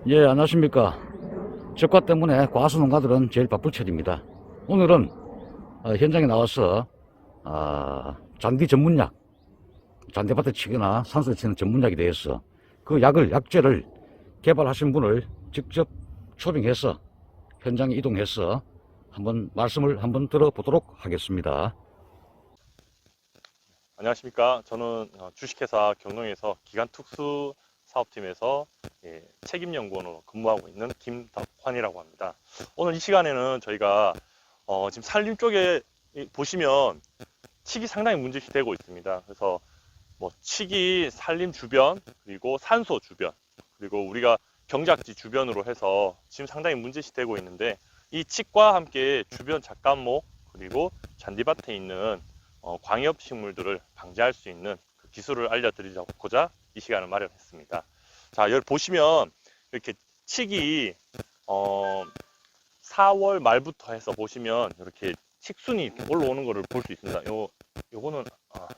예, 안녕하십니까. 적과 때문에 과수 농가들은 제일 바쁠 차례입니다. 오늘은 현장에 나와서 잔디 전문약, 잔디밭에 치거나 산소에 치는 전문약에 대해서 그 약재를 개발하신 분을 직접 초빙해서 현장에 이동해서 한번 말씀을 한번 들어보도록 하겠습니다. 안녕하십니까. 저는 주식회사 경동에서 기간특수 사업팀에서 책임연구원으로 근무하고 있는 김덕환이라고 합니다. 오늘 이 시간에는 저희가 지금 산림 쪽에 보시면 칡이 상당히 문제시되고 있습니다. 그래서 뭐 칡이 산림 주변, 그리고 산소 주변, 그리고 우리가 경작지 주변으로 해서 지금 상당히 문제시되고 있는데, 이 칡과 함께 주변 작감목 그리고 잔디밭에 있는 광엽 식물들을 방지할 수 있는 그 기술을 알려드리고자 이 시간을 마련했습니다. 자, 여기 보시면 이렇게 칡이 4월 말부터 해서 보시면 이렇게 칡순이 이렇게 올라오는 것을 볼 수 있습니다. 요거는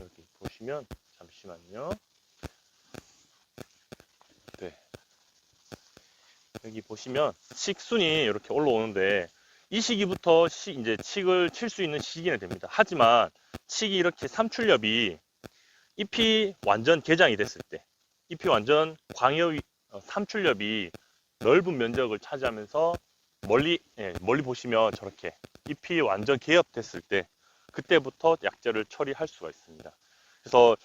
여기 보시면 잠시만요. 네, 여기 보시면 칡순이 이렇게 올라오는데, 이 시기부터 이제 칡을 칠 수 있는 시기는 됩니다. 하지만 칡이 이렇게 삼출엽이 잎이 완전 개장이 됐을 때, 잎이 완전 광엽 삼출엽이 넓은 면적을 차지하면서 멀리 보시면 저렇게 잎이 완전 개엽됐을 때, 그때부터 약재를 처리할 수가 있습니다. 그래서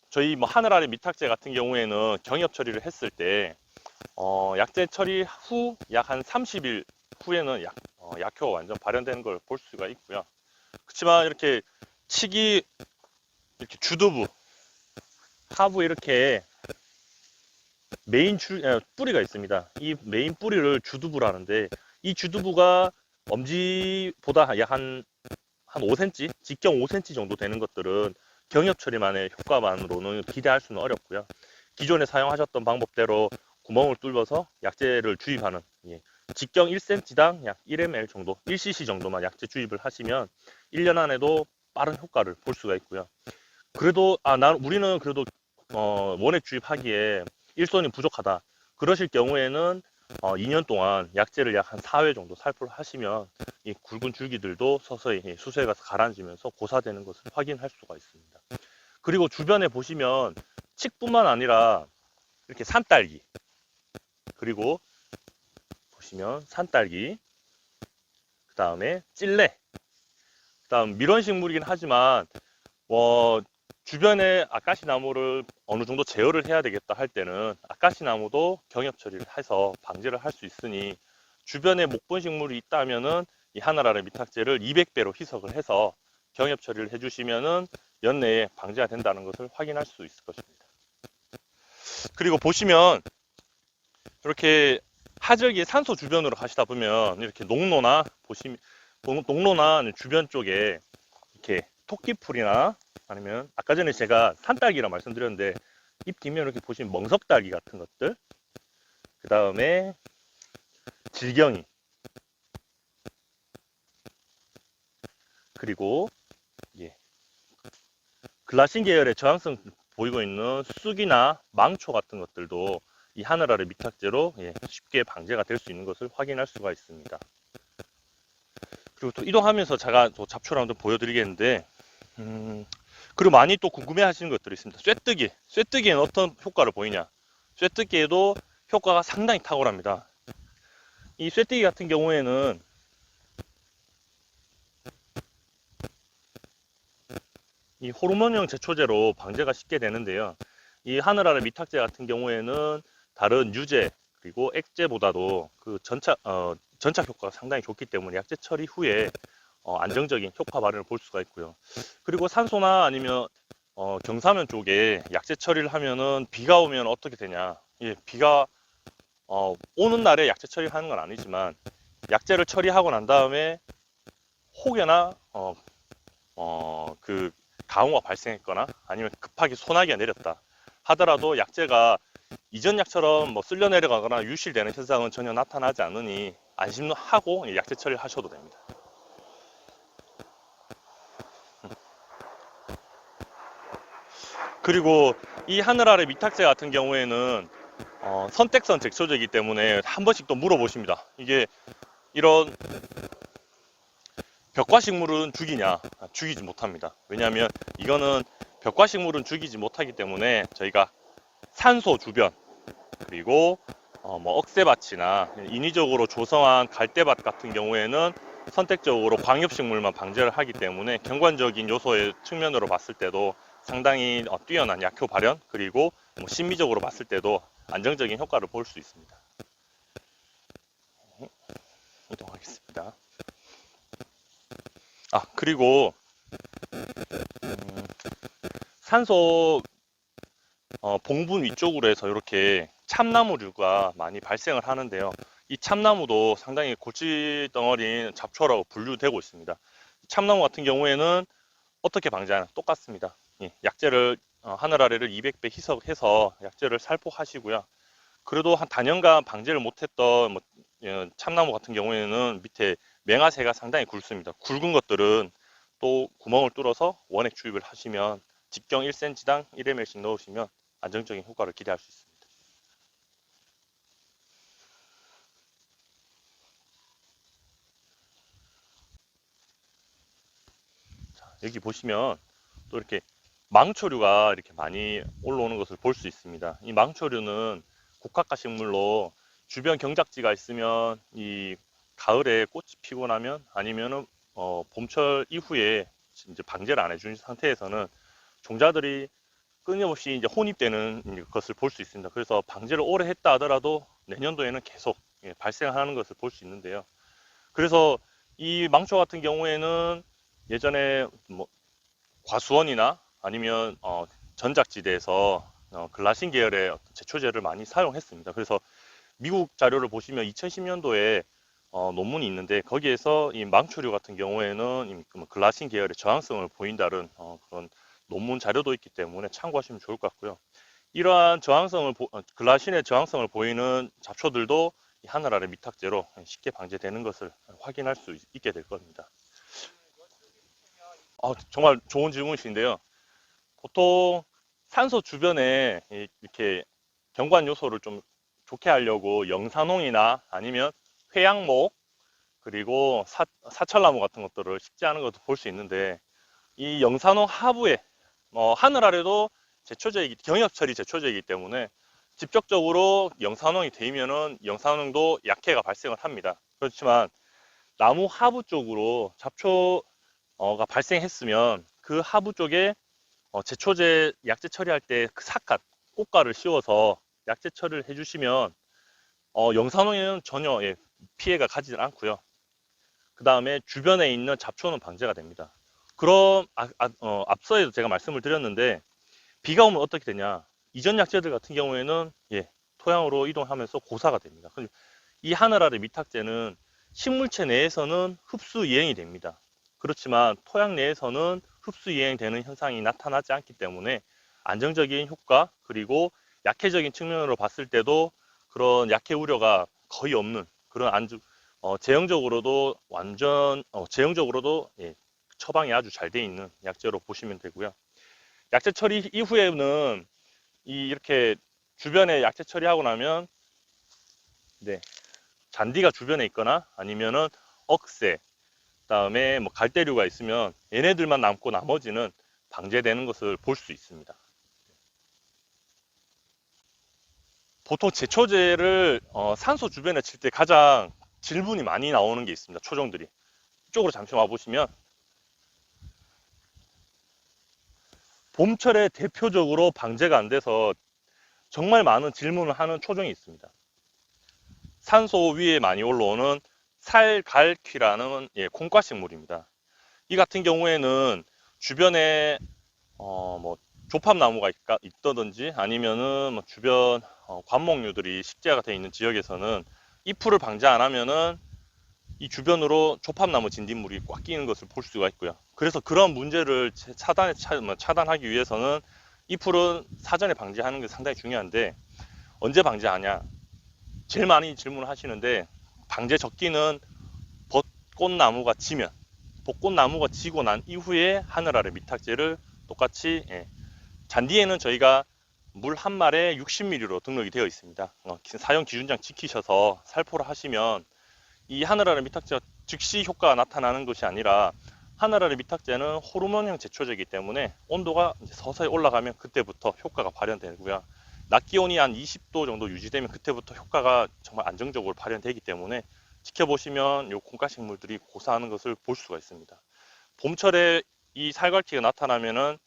저희 뭐 하늘 아래 미탁제 같은 경우에는 경엽 처리를 했을 때 약재 처리 후 약 한 30일 후에는 약효가 완전 발현되는 걸 볼 수가 있고요. 그렇지만 이렇게 칡이 이렇게 주두부 하부 이렇게 뿌리가 있습니다. 이 메인 뿌리를 주두부라는데, 이 주두부가 엄지보다 약 한 5cm, 직경 5cm 정도 되는 것들은 경엽 처리만의 효과만으로는 기대할 수는 어렵고요. 기존에 사용하셨던 방법대로 구멍을 뚫어서 약재를 주입하는, 직경 1cm당 약 1ml 정도, 1cc 정도만 약재 주입을 하시면 1년 안에도 빠른 효과를 볼 수가 있고요. 그래도 우리는 그래도 원액 주입하기에 일손이 부족하다, 그러실 경우에는 2년 동안 약재를 약 한 4회 정도 살포를 하시면 이 굵은 줄기들도 서서히 수세가 가라앉으면서 고사되는 것을 확인할 수가 있습니다. 그리고 주변에 보시면 칡뿐만 아니라 이렇게 산딸기, 그리고 보시면 산딸기, 그 다음에 찔레, 그 다음 밀원식물이긴 하지만 주변에 아까시 나무를 어느 정도 제어를 해야 되겠다 할 때는 아까시 나무도 경엽 처리를 해서 방지를 할 수 있으니, 주변에 목본 식물이 있다면은 이 하늘 아래 미탁제를 200배로 희석을 해서 경엽 처리를 해주시면은 연내에 방지가 된다는 것을 확인할 수 있을 것입니다. 그리고 보시면 이렇게 하절기 산소 주변으로 가시다 보면 이렇게 농로나 주변 쪽에 이렇게 토끼풀이나, 아니면 아까 전에 제가 산딸기라 말씀드렸는데 잎 뒷면 이렇게 보시면 멍석딸기 같은 것들, 그 다음에 질경이, 그리고 글라신 계열의 저항성 보이고 있는 쑥이나 망초 같은 것들도 이 하늘 아래 미탁제로 쉽게 방제가 될 수 있는 것을 확인할 수가 있습니다. 그리고 또 이동하면서 제가 또 잡초를 한번 보여드리겠는데, 그리고 많이 또 궁금해 하시는 것들이 있습니다. 쇠뜨기에는 어떤 효과를 보이냐? 쇠뜨기에도 효과가 상당히 탁월합니다. 이 쇠뜨기 같은 경우에는 이 호르몬형 제초제로 방제가 쉽게 되는데요. 이 하늘 아래 미탁제 같은 경우에는 다른 유제 그리고 액제보다도 그 전착 효과가 상당히 좋기 때문에 약제 처리 후에 안정적인 효과 발현을 볼 수가 있고요. 그리고 산소나 아니면 경사면 쪽에 약제 처리를 하면은 비가 오면 어떻게 되냐? 비가 오는 날에 약제 처리를 하는 건 아니지만, 약제를 처리하고 난 다음에 혹여나 그 가뭄가 발생했거나 아니면 급하게 소나기가 내렸다 하더라도 약재가 이전 약처럼 뭐 쓸려 내려가거나 유실되는 현상은 전혀 나타나지 않으니 안심하고 약재 처리를 하셔도 됩니다. 그리고 이 하늘 아래 미탁제 같은 경우에는 선택선 제초제이기 때문에 한 번씩 또 물어보십니다. 이게 이런 벽과식물은 죽이냐? 죽이지 못합니다. 왜냐하면 이거는 벽과식물은 죽이지 못하기 때문에 저희가 산소 주변, 그리고 뭐 억새밭이나 인위적으로 조성한 갈대밭 같은 경우에는 선택적으로 광엽식물만 방제를 하기 때문에 경관적인 요소의 측면으로 봤을 때도 상당히 뛰어난 약효 발현, 그리고 뭐 심미적으로 봤을 때도 안정적인 효과를 볼 수 있습니다. 이동하겠습니다. 그리고 산소 봉분 위쪽으로 해서 이렇게 참나무류가 많이 발생을 하는데요. 이 참나무도 상당히 골칫덩어리인 잡초라고 분류되고 있습니다. 참나무 같은 경우에는 어떻게 방지하냐? 똑같습니다. 약재를 하늘 아래를 200배 희석해서 약재를 살포하시고요. 그래도 한 단연간 방제를 못했던 참나무 같은 경우에는 밑에 맹아새가 상당히 굵습니다. 굵은 것들은 또 구멍을 뚫어서 원액 주입을 하시면 직경 1cm당 1ml씩 넣으시면 안정적인 효과를 기대할 수 있습니다. 자, 여기 보시면 또 이렇게 망초류가 이렇게 많이 올라오는 것을 볼 수 있습니다. 이 망초류는 국화가 식물로 주변 경작지가 있으면 이 가을에 꽃이 피고 나면 아니면은 봄철 이후에 이제 방제를 안 해준 상태에서는 종자들이 끊임없이 이제 혼입되는 것을 볼 수 있습니다. 그래서 방제를 오래 했다 하더라도 내년도에는 계속 발생하는 것을 볼 수 있는데요. 그래서 이 망초 같은 경우에는 예전에 뭐 과수원이나 아니면 전작지대에서 글라신 계열의 제초제를 많이 사용했습니다. 그래서 미국 자료를 보시면 2010년도에 논문이 있는데 거기에서 이 망초류 같은 경우에는 글라신 계열의 저항성을 보인다는 그런 논문 자료도 있기 때문에 참고하시면 좋을 것 같고요. 이러한 글라신의 저항성을 보이는 잡초들도 이 하늘 아래 미탁제로 쉽게 방제되는 것을 확인할 수 있게 될 겁니다. 정말 좋은 질문이신데요. 보통 산소 주변에 이렇게 경관 요소를 좀 좋게 하려고 영산홍이나 아니면 회양목, 그리고 사철나무 같은 것들을 식재하는 것도 볼 수 있는데, 이 영산홍 하부에 하늘 아래도 경협 처리 제초제이기 때문에 직접적으로 영산홍이 데이면은 영산홍도 약해가 발생을 합니다. 그렇지만 나무 하부 쪽으로 잡초가 발생했으면 그 하부 쪽에 제초제 약재 처리할 때 그 사갓 꽃가를 씌워서 약재 처리를 해주시면 영산홍에는 전혀 피해가 가지 않고요. 그 다음에 주변에 있는 잡초는 방제가 됩니다. 그럼 앞서에도 제가 말씀을 드렸는데 비가 오면 어떻게 되냐? 이전 약재들 같은 경우에는 토양으로 이동하면서 고사가 됩니다. 이 하늘 아래 미탁제는 식물체 내에서는 흡수 이행이 됩니다. 그렇지만 토양 내에서는 흡수 이행되는 현상이 나타나지 않기 때문에 안정적인 효과, 그리고 약해적인 측면으로 봤을 때도 그런 약해 우려가 거의 없는 그런 제형적으로도 제형적으로도 처방이 아주 잘 돼 있는 약재로 보시면 되고요. 약재 처리 이후에는 이렇게 주변에 약재 처리하고 나면 잔디가 주변에 있거나 아니면은 억새, 그다음에 뭐 갈대류가 있으면 얘네들만 남고 나머지는 방제되는 것을 볼 수 있습니다. 보통 제초제를 산소 주변에 칠 때 가장 질문이 많이 나오는 게 있습니다. 초종들이. 이쪽으로 잠시 와보시면 봄철에 대표적으로 방제가 안 돼서 정말 많은 질문을 하는 초종이 있습니다. 산소 위에 많이 올라오는 살갈퀴라는 콩과식물입니다. 이 같은 경우에는 주변에 뭐 조팝나무가 있다든지 아니면은 뭐 주변 관목류들이 식재가 되어 있는 지역에서는 잎풀을 방제 안 하면은 이 주변으로 조팝나무 진딧물이 꽉 끼는 것을 볼 수가 있고요. 그래서 그런 문제를 차단하기 위해서는 잎풀은 사전에 방제하는 게 상당히 중요한데, 언제 방제하냐? 제일 많이 질문을 하시는데, 방제 적기는 벚꽃나무가 지면, 벚꽃나무가 지고 난 이후에 하늘 아래 미탁제를 똑같이 잔디에는 저희가 물 한 말에 60ml로 등록이 되어 있습니다. 사용 기준량 지키셔서 살포를 하시면 이 하늘아래 미탁제가 즉시 효과가 나타나는 것이 아니라 하늘아래 미탁제는 호르몬형 제초제이기 때문에 온도가 이제 서서히 올라가면 그때부터 효과가 발현되고요. 낮 기온이 한 20도 정도 유지되면 그때부터 효과가 정말 안정적으로 발현되기 때문에 지켜보시면 요 콩가식물들이 고사하는 것을 볼 수가 있습니다. 봄철에 이 살갈기가 나타나면은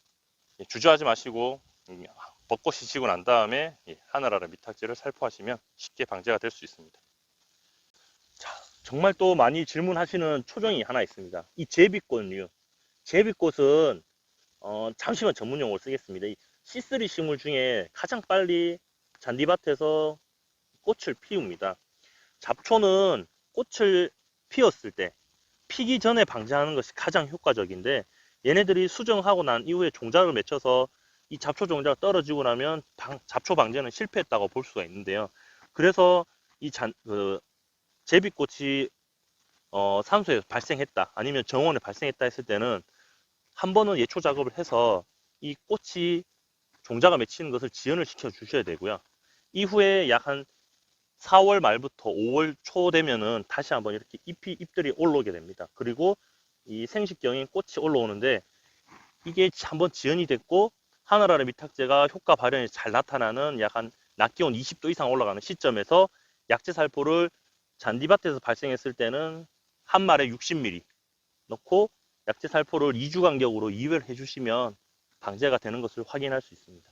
주저하지 마시고 벚꽃이 지고 난 다음에 하늘아래 미탁제를 살포하시면 쉽게 방제가 될 수 있습니다. 자, 정말 또 많이 질문하시는 초정이 하나 있습니다. 이 제비꽃류. 제비꽃은 잠시만 전문 용어를 쓰겠습니다. 이 C3 식물 중에 가장 빨리 잔디밭에서 꽃을 피웁니다. 잡초는 꽃을 피웠을 때 피기 전에 방제하는 것이 가장 효과적인데 얘네들이 수정하고 난 이후에 종자를 맺혀서 이 잡초 종자가 떨어지고 나면 잡초 방제는 실패했다고 볼 수가 있는데요. 그래서 이 제비꽃이 산소에 발생했다 아니면 정원에 발생했다 했을 때는 한 번은 예초 작업을 해서 이 꽃이 종자가 맺히는 것을 지연을 시켜 주셔야 되고요. 이후에 약 한 4월 말부터 5월 초 되면은 다시 한번 이렇게 잎들이 올라오게 됩니다. 그리고 이 생식경인 꽃이 올라오는데 이게 한번 지연이 됐고 하늘 아래 미탁제가 효과 발현이 잘 나타나는 약 한 낮 기온 20도 이상 올라가는 시점에서 약제 살포를 잔디밭에서 발생했을 때는 한 말에 60ml 넣고 약제 살포를 2주 간격으로 2회를 해주시면 방제가 되는 것을 확인할 수 있습니다.